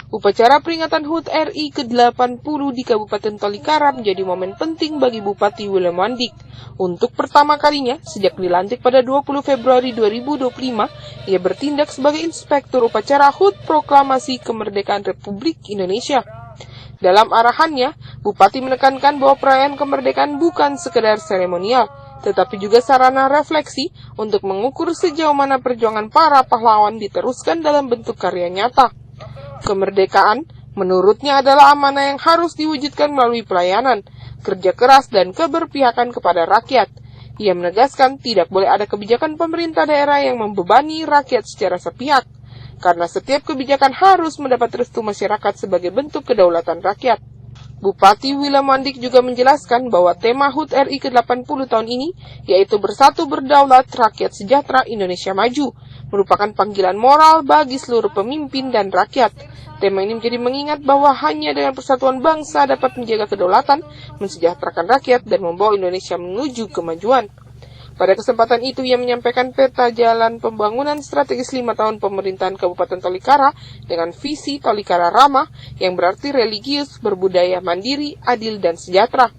Upacara peringatan HUT RI ke-80 di Kabupaten Tolikara menjadi momen penting bagi Bupati Willem Wandik. Untuk pertama kalinya, sejak dilantik pada 20 Februari 2025, ia bertindak sebagai inspektur upacara HUT Proklamasi Kemerdekaan Republik Indonesia. Dalam arahannya, Bupati menekankan bahwa perayaan kemerdekaan bukan sekedar seremonial, tetapi juga sarana refleksi untuk mengukur sejauh mana perjuangan para pahlawan diteruskan dalam bentuk karya nyata. Kemerdekaan, menurutnya adalah amanah yang harus diwujudkan melalui pelayanan, kerja keras, dan keberpihakan kepada rakyat. Ia menegaskan tidak boleh ada kebijakan pemerintah daerah yang membebani rakyat secara sepihak, karena setiap kebijakan harus mendapat restu masyarakat sebagai bentuk kedaulatan rakyat. Bupati Willem Wandik juga menjelaskan bahwa tema HUT RI ke-80 tahun ini, yaitu Bersatu Berdaulat Rakyat Sejahtera Indonesia Maju, merupakan panggilan moral bagi seluruh pemimpin dan rakyat. Tema ini menjadi mengingat bahwa hanya dengan persatuan bangsa dapat menjaga kedaulatan, mensejahterakan rakyat, dan membawa Indonesia menuju kemajuan. Pada kesempatan itu, ia menyampaikan peta jalan pembangunan strategis 5 tahun pemerintahan Kabupaten Tolikara dengan visi Tolikara Ramah yang berarti religius, berbudaya, mandiri, adil, dan sejahtera.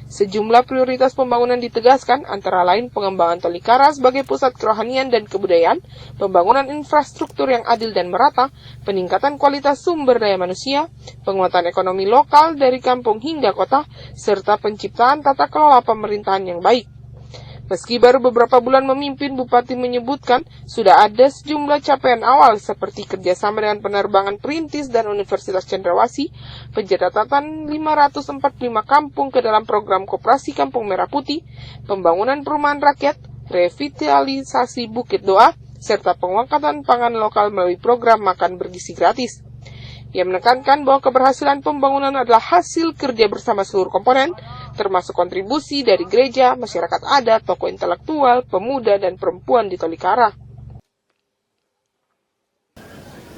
Sejumlah prioritas pembangunan ditegaskan, antara lain pengembangan Tolikara sebagai pusat kerohanian dan kebudayaan, pembangunan infrastruktur yang adil dan merata, peningkatan kualitas sumber daya manusia, penguatan ekonomi lokal dari kampung hingga kota, serta penciptaan tata kelola pemerintahan yang baik. Meski baru beberapa bulan memimpin, Bupati menyebutkan sudah ada sejumlah capaian awal seperti kerjasama dengan penerbangan perintis dan Universitas Cendrawasih, pencatatan 545 kampung ke dalam program Koperasi Kampung Merah Putih, pembangunan perumahan rakyat, revitalisasi Bukit Doa, serta pengangkatan pangan lokal melalui program makan bergizi gratis. Ia menekankan bahwa keberhasilan pembangunan adalah hasil kerja bersama seluruh komponen, termasuk kontribusi dari gereja, masyarakat adat, tokoh intelektual, pemuda, dan perempuan di Tolikara.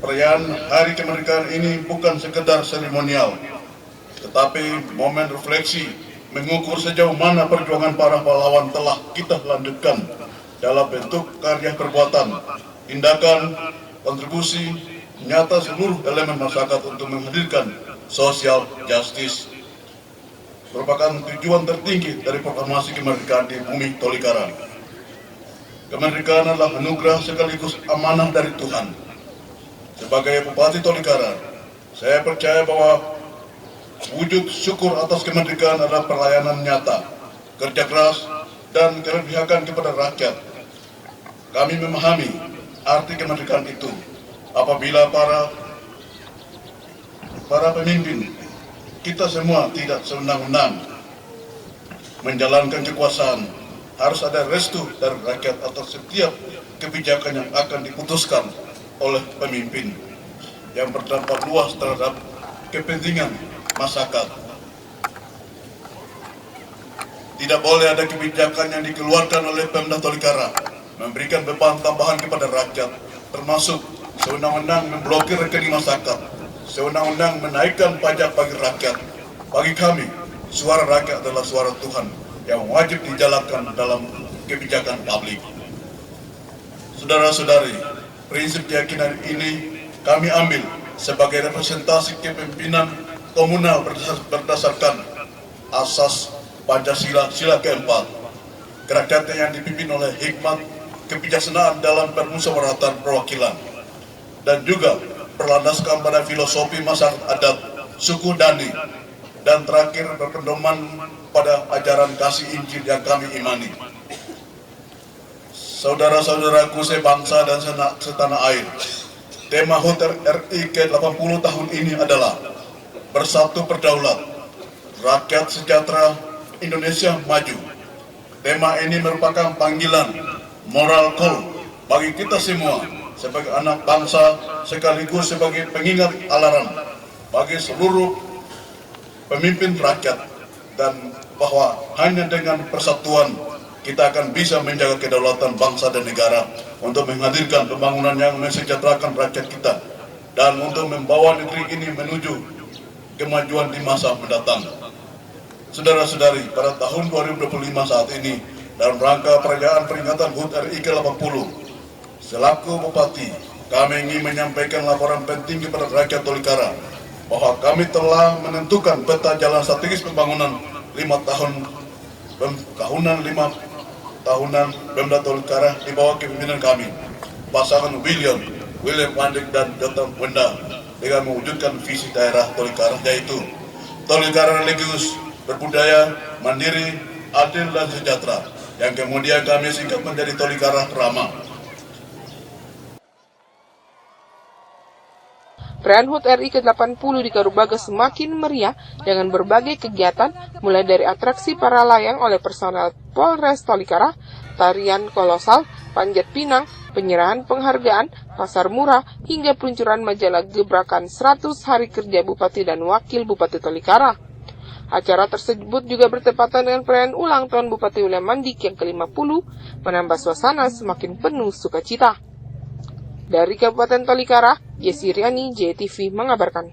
Perayaan Hari Kemerdekaan ini bukan sekedar seremonial, tetapi momen refleksi mengukur sejauh mana perjuangan para pahlawan telah kita lanjutkan dalam bentuk karya perbuatan, tindakan, kontribusi nyata seluruh elemen masyarakat untuk menghadirkan social justice. Merupakan tujuan tertinggi dari proklamasi kemerdekaan di bumi Tolikara. Kemerdekaan adalah anugerah sekaligus amanah dari Tuhan. Sebagai Bupati Tolikara, saya percaya bahwa wujud syukur atas kemerdekaan adalah pelayanan nyata, kerja keras, dan keberpihakan kepada rakyat. Kami memahami arti kemerdekaan itu apabila para pemimpin kita semua tidak sewenang-wenang menjalankan kekuasaan, harus ada restu dari rakyat atas setiap kebijakan yang akan diputuskan oleh pemimpin yang berdampak luas terhadap kepentingan masyarakat. Tidak boleh ada kebijakan yang dikeluarkan oleh Pemda Tolikara memberikan beban tambahan kepada rakyat, termasuk sewenang-wenang memblokir rekening masyarakat, sewenang-wenang menaikkan pajak bagi rakyat. Bagi kami, suara rakyat adalah suara Tuhan yang wajib dijalankan dalam kebijakan publik. Saudara-saudari, prinsip keyakinan ini kami ambil sebagai representasi kepemimpinan komunal berdasarkan asas Pancasila sila keempat, kerakyatan yang dipimpin oleh hikmat kebijaksanaan dalam permusyawaratan perwakilan, dan juga berlandaskan pada filosofi masyarakat adat, suku Dani, dan terakhir berpedoman pada ajaran kasih Injil yang kami imani. Saudara-saudaraku sebangsa dan setanah air, tema HUT RI ke-80 tahun ini adalah Bersatu Berdaulat, Rakyat Sejahtera, Indonesia Maju. Tema ini merupakan panggilan moral call bagi kita semua sebagai anak bangsa, sekaligus sebagai pengingat alarm bagi seluruh pemimpin rakyat, dan bahwa hanya dengan persatuan kita akan bisa menjaga kedaulatan bangsa dan negara untuk menghadirkan pembangunan yang mensejahterakan rakyat kita dan untuk membawa negeri ini menuju kemajuan di masa mendatang. Saudara-saudari, pada tahun 2025 saat ini, dalam rangka perayaan peringatan HUT RI ke-80, selaku Bupati, kami ingin menyampaikan laporan penting kepada rakyat Tolikara bahwa kami telah menentukan peta jalan strategis pembangunan 5 tahunan Pemda Tolikara di bawah kepemimpinan kami, pasangan William Wandik dan Dr. Wenda, dengan mewujudkan visi daerah Tolikara, yaitu Tolikara religius, berbudaya, mandiri, adil dan sejahtera, yang kemudian kami singkat menjadi Tolikara ramah. Perayaan HUT RI ke-80 di Karubaga semakin meriah dengan berbagai kegiatan, mulai dari atraksi para layang oleh personel Polres Tolikara, tarian kolosal, panjat pinang, penyerahan penghargaan, pasar murah, hingga peluncuran majalah gebrakan 100 hari kerja Bupati dan Wakil Bupati Tolikara. Acara tersebut juga bertepatan dengan perayaan ulang tahun Bupati William Mandik yang ke-50, menambah suasana semakin penuh sukacita. Dari Kabupaten Tolikara, Yesi Riani, JTV mengabarkan.